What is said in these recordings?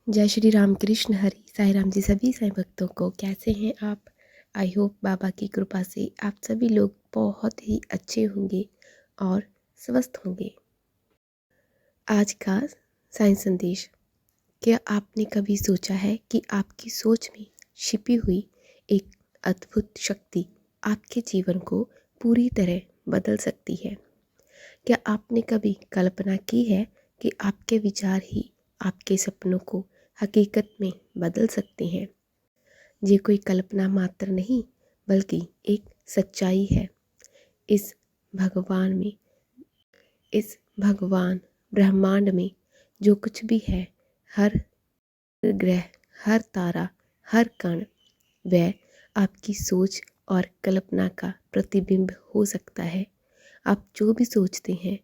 जय श्री राम कृष्ण हरि साईं राम जी। सभी साईं भक्तों को कैसे हैं आप। आई होप बाबा की कृपा से आप सभी लोग बहुत ही अच्छे होंगे और स्वस्थ होंगे। आज का साईं संदेश। क्या आपने कभी सोचा है कि आपकी सोच में छिपी हुई एक अद्भुत शक्ति आपके जीवन को पूरी तरह बदल सकती है। क्या आपने कभी कल्पना की है कि आपके विचार ही आपके सपनों को हकीकत में बदल सकते हैं। ये कोई कल्पना मात्र नहीं बल्कि एक सच्चाई है। इस भगवान में इस भगवान ब्रह्मांड में जो कुछ भी है, हर ग्रह, हर तारा, हर कण, वह आपकी सोच और कल्पना का प्रतिबिंब हो सकता है। आप जो भी सोचते हैं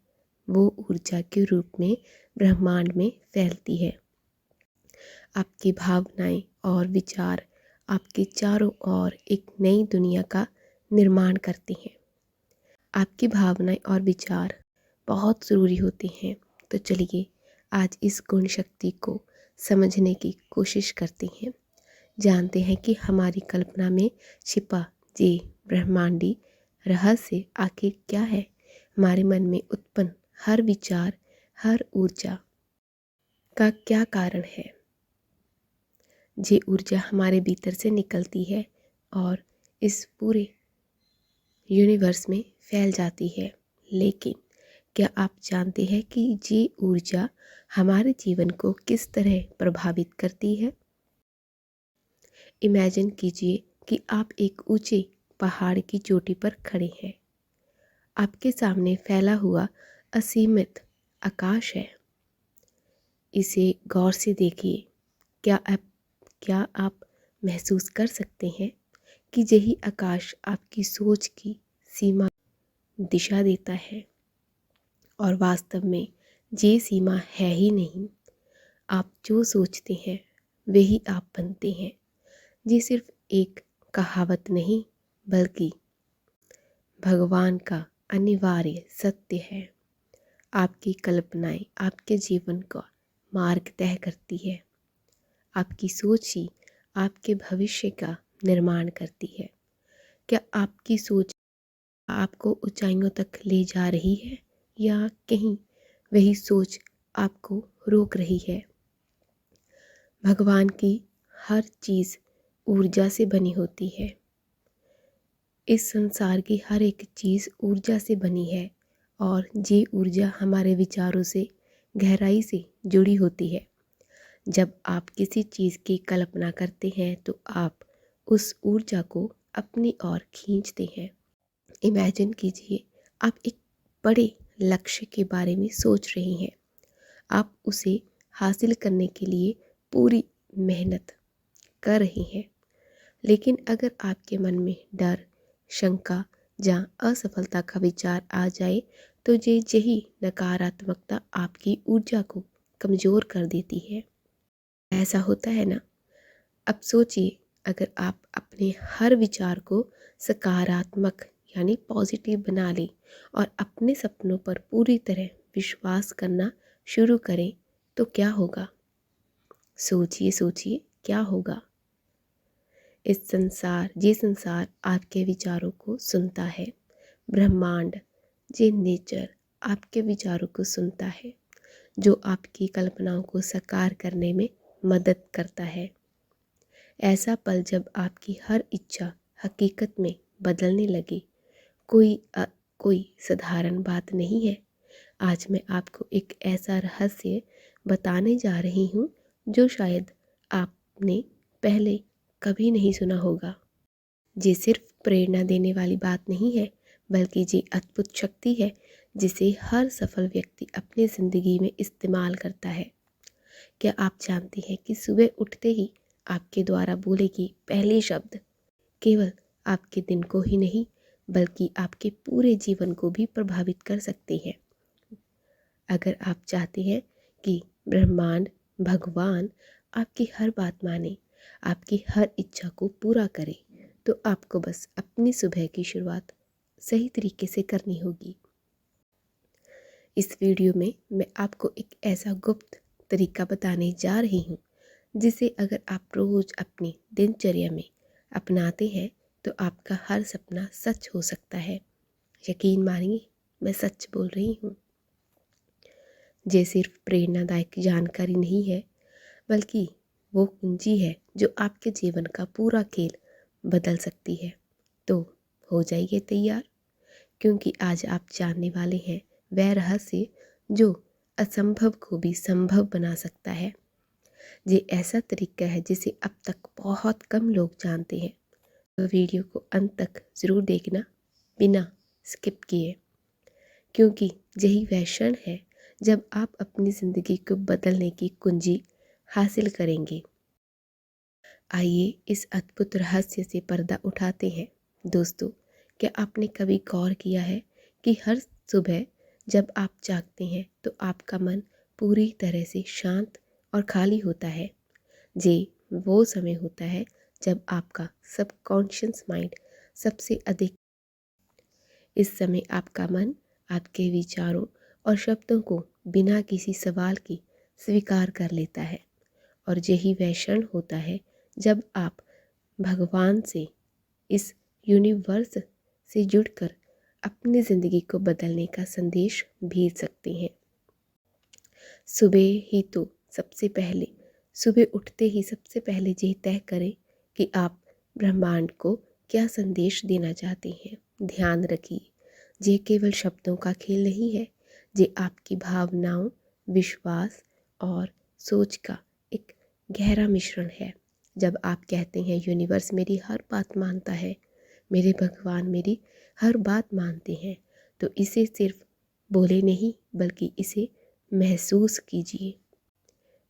वो ऊर्जा के रूप में ब्रह्मांड में फैलती है। आपकी भावनाएं और विचार आपके चारों ओर एक नई दुनिया का निर्माण करते हैं। आपकी भावनाएं और विचार बहुत ज़रूरी होते हैं। तो चलिए आज इस गुण शक्ति को समझने की कोशिश करते हैं। जानते हैं कि हमारी कल्पना में छिपा ये ब्रह्मांडी रहस्य आखिर क्या है। हमारे मन में उत्पन्न हर विचार, हर ऊर्जा का क्या कारण है। ये ऊर्जा हमारे भीतर से निकलती है और इस पूरे यूनिवर्स में फैल जाती है। लेकिन क्या आप जानते हैं कि ये ऊर्जा हमारे जीवन को किस तरह प्रभावित करती है। इमेजिन कीजिए कि आप एक ऊंचे पहाड़ की चोटी पर खड़े हैं। आपके सामने फैला हुआ असीमित आकाश है। इसे गौर से देखिए। क्या आप महसूस कर सकते हैं कि यही आकाश आपकी सोच की सीमा दिशा देता है। और वास्तव में ये सीमा है ही नहीं। आप जो सोचते हैं वही आप बनते हैं। ये सिर्फ एक कहावत नहीं बल्कि भगवान का अनिवार्य सत्य है। आपकी कल्पनाएं आपके जीवन का मार्ग तय करती है। आपकी सोच ही आपके भविष्य का निर्माण करती है। क्या आपकी सोच आपको ऊंचाइयों तक ले जा रही है या कहीं वही सोच आपको रोक रही है। भगवान की हर चीज़ ऊर्जा से बनी होती है। इस संसार की हर एक चीज़ ऊर्जा से बनी है और ये ऊर्जा हमारे विचारों से गहराई से जुड़ी होती है। जब आप किसी चीज़ की कल्पना करते हैं तो आप उस ऊर्जा को अपनी ओर खींचते हैं। इमेजिन कीजिए आप एक बड़े लक्ष्य के बारे में सोच रहे हैं। आप उसे हासिल करने के लिए पूरी मेहनत कर रहे हैं। लेकिन अगर आपके मन में डर, शंका या असफलता का विचार आ जाए तो यही नकारात्मकता आपकी ऊर्जा को कमज़ोर कर देती है। ऐसा होता है ना। अब सोचिए अगर आप अपने हर विचार को सकारात्मक यानी पॉजिटिव बना लें और अपने सपनों पर पूरी तरह विश्वास करना शुरू करें तो क्या होगा। सोचिए सोचिए क्या होगा। ये संसार आपके विचारों को सुनता है। ब्रह्मांड, ये नेचर आपके विचारों को सुनता है, जो आपकी कल्पनाओं को साकार करने में मदद करता है। ऐसा पल जब आपकी हर इच्छा हकीकत में बदलने लगे कोई साधारण बात नहीं है। आज मैं आपको एक ऐसा रहस्य बताने जा रही हूँ जो शायद आपने पहले कभी नहीं सुना होगा। ये सिर्फ प्रेरणा देने वाली बात नहीं है बल्कि ये अद्भुत शक्ति है जिसे हर सफल व्यक्ति अपनी ज़िंदगी में इस्तेमाल करता है। क्या आप जानते हैं कि सुबह उठते ही आपके द्वारा बोले गए पहले शब्द केवल आपके दिन को ही नहीं बल्कि आपके पूरे जीवन को भी प्रभावित कर सकते हैं। अगर आप चाहते हैं कि ब्रह्मांड, भगवान आपकी हर बात माने, आपकी हर इच्छा को पूरा करे, तो आपको बस अपनी सुबह की शुरुआत सही तरीके से करनी होगी। इस वीडियो में मैं आपको एक ऐसा गुप्त तरीका बताने जा रही हूँ जिसे अगर आप रोज़ अपनी दिनचर्या में अपनाते हैं तो आपका हर सपना सच हो सकता है। यकीन मानिए, मैं सच बोल रही हूँ। ये सिर्फ प्रेरणादायक जानकारी नहीं है, बल्कि वो कुंजी है जो आपके जीवन का पूरा खेल बदल सकती है। तो हो जाइए तैयार, क्योंकि आज आप जानने वाले हैं वह रहस्य जो असंभव को भी संभव बना सकता है। ये ऐसा तरीका है जिसे अब तक बहुत कम लोग जानते हैं। तो वीडियो को अंत तक ज़रूर देखना, बिना स्किप किए, क्योंकि यही वह क्षण है जब आप अपनी ज़िंदगी को बदलने की कुंजी हासिल करेंगे। आइए इस अद्भुत रहस्य से पर्दा उठाते हैं। दोस्तों, क्या आपने कभी गौर किया है कि हर सुबह जब आप जागते हैं तो आपका मन पूरी तरह से शांत और खाली होता है। ये वो समय होता है जब आपका सबकॉन्शियस माइंड सबसे अधिक। इस समय आपका मन आपके विचारों और शब्दों को बिना किसी सवाल की स्वीकार कर लेता है। और यही वह क्षण होता है जब आप भगवान से, इस यूनिवर्स से जुड़कर अपनी ज़िंदगी को बदलने का संदेश भेज सकते हैं। सुबह उठते ही सबसे पहले ये तय करें कि आप ब्रह्मांड को क्या संदेश देना चाहते हैं। ध्यान रखिए, ये केवल शब्दों का खेल नहीं है, ये आपकी भावनाओं, विश्वास और सोच का एक गहरा मिश्रण है। जब आप कहते हैं यूनिवर्स मेरी हर बात मानता है, मेरे भगवान मेरी हर बात मानते हैं, तो इसे सिर्फ बोले नहीं बल्कि इसे महसूस कीजिए।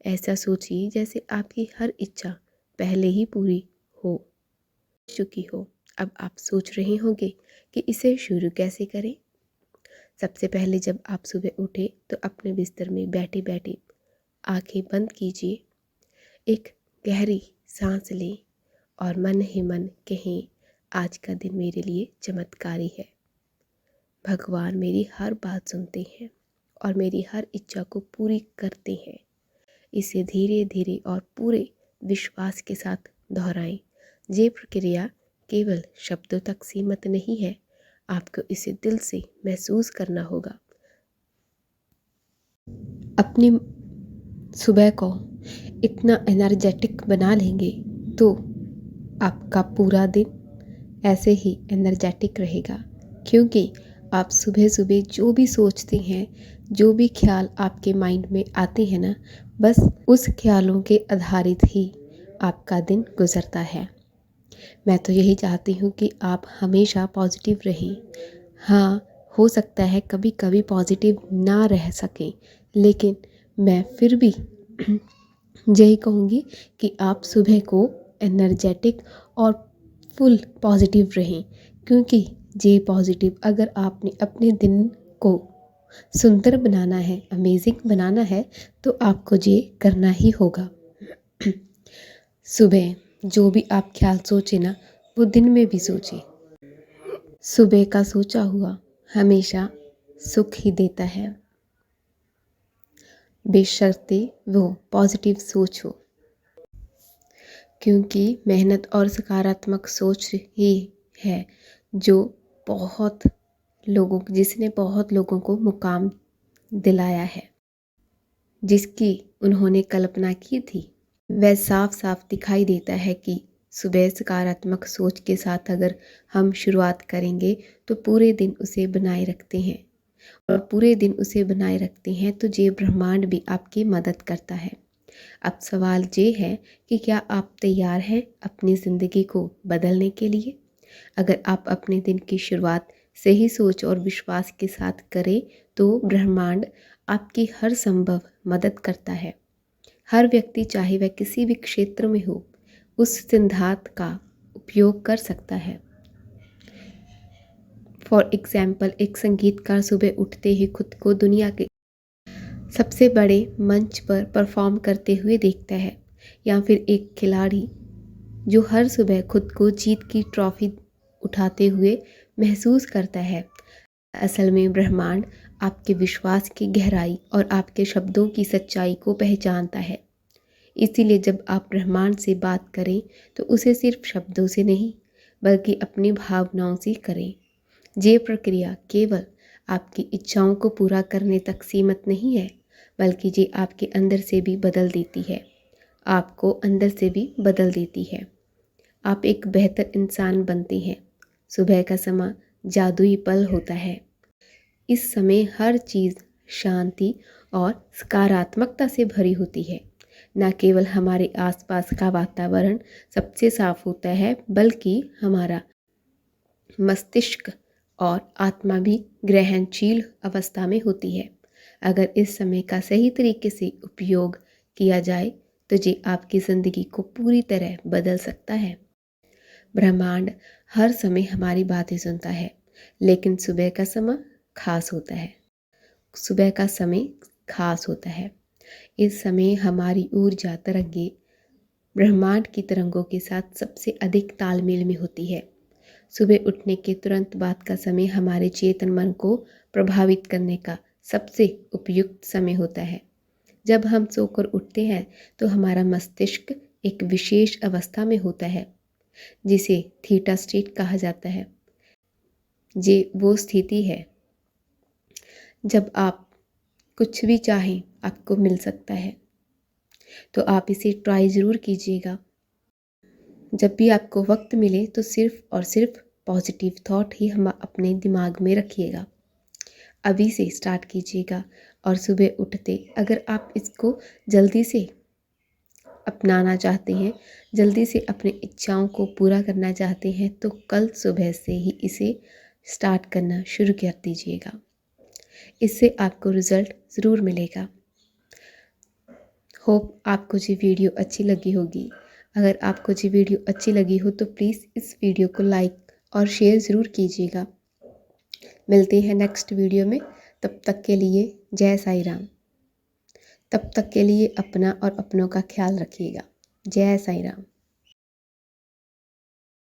ऐसा सोचिए जैसे आपकी हर इच्छा पहले ही पूरी हो चुकी हो। अब आप सोच रहे होंगे कि इसे शुरू कैसे करें। सबसे पहले जब आप सुबह उठे तो अपने बिस्तर में बैठे बैठे आंखें बंद कीजिए। एक गहरी सांस लें और मन ही मन कहें, आज का दिन मेरे लिए चमत्कारी है। भगवान मेरी हर बात सुनते हैं और मेरी हर इच्छा को पूरी करते हैं। इसे धीरे धीरे और पूरे विश्वास के साथ दोहराएं। ये प्रक्रिया केवल शब्दों तक सीमित नहीं है, आपको इसे दिल से महसूस करना होगा। अपनी सुबह को इतना एनर्जेटिक बना लेंगे तो आपका पूरा दिन ऐसे ही एनर्जेटिक रहेगा, क्योंकि आप सुबह सुबह जो भी सोचते हैं, जो भी ख्याल आपके माइंड में आते हैं ना, बस उस ख्यालों के आधारित ही आपका दिन गुजरता है। मैं तो यही चाहती हूँ कि आप हमेशा पॉजिटिव रहें। हाँ, हो सकता है कभी कभी पॉजिटिव ना रह सकें, लेकिन मैं फिर भी यही कहूँगी कि आप सुबह को एनर्जेटिक और फुल पॉजिटिव रहें, क्योंकि ये पॉजिटिव अगर आपने अपने दिन को सुंदर बनाना है, अमेजिंग बनाना है, तो आपको ये करना ही होगा। सुबह जो भी आप ख्याल सोचे ना, वो दिन में भी सोचे। सुबह का सोचा हुआ हमेशा सुख ही देता है, बेशर्ते वो पॉजिटिव सोच हो, क्योंकि मेहनत और सकारात्मक सोच ही है जो जिसने बहुत लोगों को मुकाम दिलाया है, जिसकी उन्होंने कल्पना की थी। वह साफ साफ दिखाई देता है कि सुबह सकारात्मक सोच के साथ अगर हम शुरुआत करेंगे तो पूरे दिन उसे बनाए रखते हैं, और पूरे दिन उसे बनाए रखते हैं तो ये ब्रह्मांड भी आपकी मदद करता है। अब सवाल ये है कि क्या आप तैयार हैं अपनी ज़िंदगी को बदलने के लिए? अगर आप अपने दिन की शुरुआत सही सोच और विश्वास के साथ करें तो ब्रह्मांड आपकी हर संभव मदद करता है। हर व्यक्ति चाहे वह किसी भी क्षेत्र में हो, उस सिद्धांत का उपयोग कर सकता है। फॉर एग्जाम्पल, एक संगीतकार सुबह उठते ही खुद को दुनिया के सबसे बड़े मंच पर परफॉर्म करते हुए देखता है, या फिर एक खिलाड़ी जो हर सुबह खुद को जीत की ट्रॉफी उठाते हुए महसूस करता है। असल में ब्रह्मांड आपके विश्वास की गहराई और आपके शब्दों की सच्चाई को पहचानता है। इसीलिए जब आप ब्रह्मांड से बात करें तो उसे सिर्फ शब्दों से नहीं बल्कि अपनी भावनाओं से करें। ये प्रक्रिया केवल आपकी इच्छाओं को पूरा करने तक सीमित नहीं है, बल्कि ये आपके अंदर से भी बदल देती है, आपको अंदर से भी बदल देती है। आप एक बेहतर इंसान बनते हैं। सुबह का समय जादुई पल होता है। इस समय हर चीज़ शांति और सकारात्मकता से भरी होती है। न केवल हमारे आसपास का वातावरण सबसे साफ होता है, बल्कि हमारा मस्तिष्क और आत्मा भी ग्रहणशील अवस्था में होती है। अगर इस समय का सही तरीके से उपयोग किया जाए तो ये आपकी ज़िंदगी को पूरी तरह बदल सकता है। ब्रह्मांड हर समय हमारी बातें सुनता है, लेकिन सुबह का समय खास होता है। सुबह का समय खास होता है। इस समय हमारी ऊर्जा तरंगे ब्रह्मांड की तरंगों के साथ सबसे अधिक तालमेल में होती है। सुबह उठने के तुरंत बाद का समय हमारे चेतन मन को प्रभावित करने का सबसे उपयुक्त समय होता है। जब हम सोकर उठते हैं तो हमारा मस्तिष्क एक विशेष अवस्था में होता है, जिसे थीटा स्टेट कहा जाता है। ये वो स्थिति है जब आप कुछ भी चाहें आपको मिल सकता है। तो आप इसे ट्राई ज़रूर कीजिएगा। जब भी आपको वक्त मिले तो सिर्फ और सिर्फ पॉजिटिव थॉट ही हम अपने दिमाग में रखिएगा। अभी से स्टार्ट कीजिएगा और सुबह उठते अगर आप इसको जल्दी से अपनाना चाहते हैं, जल्दी से अपनी इच्छाओं को पूरा करना चाहते हैं, तो कल सुबह से ही इसे स्टार्ट करना शुरू कर दीजिएगा। इससे आपको रिज़ल्ट ज़रूर मिलेगा। होप आपको ये वीडियो अच्छी लगी होगी। अगर आपको ये वीडियो अच्छी लगी हो तो प्लीज़ इस वीडियो को लाइक और शेयर ज़रूर कीजिएगा। मिलते हैं नेक्स्ट वीडियो में। तब तक के लिए जय साईं राम। तब तक के लिए अपना और अपनों का ख्याल रखिएगा। जय साईं राम।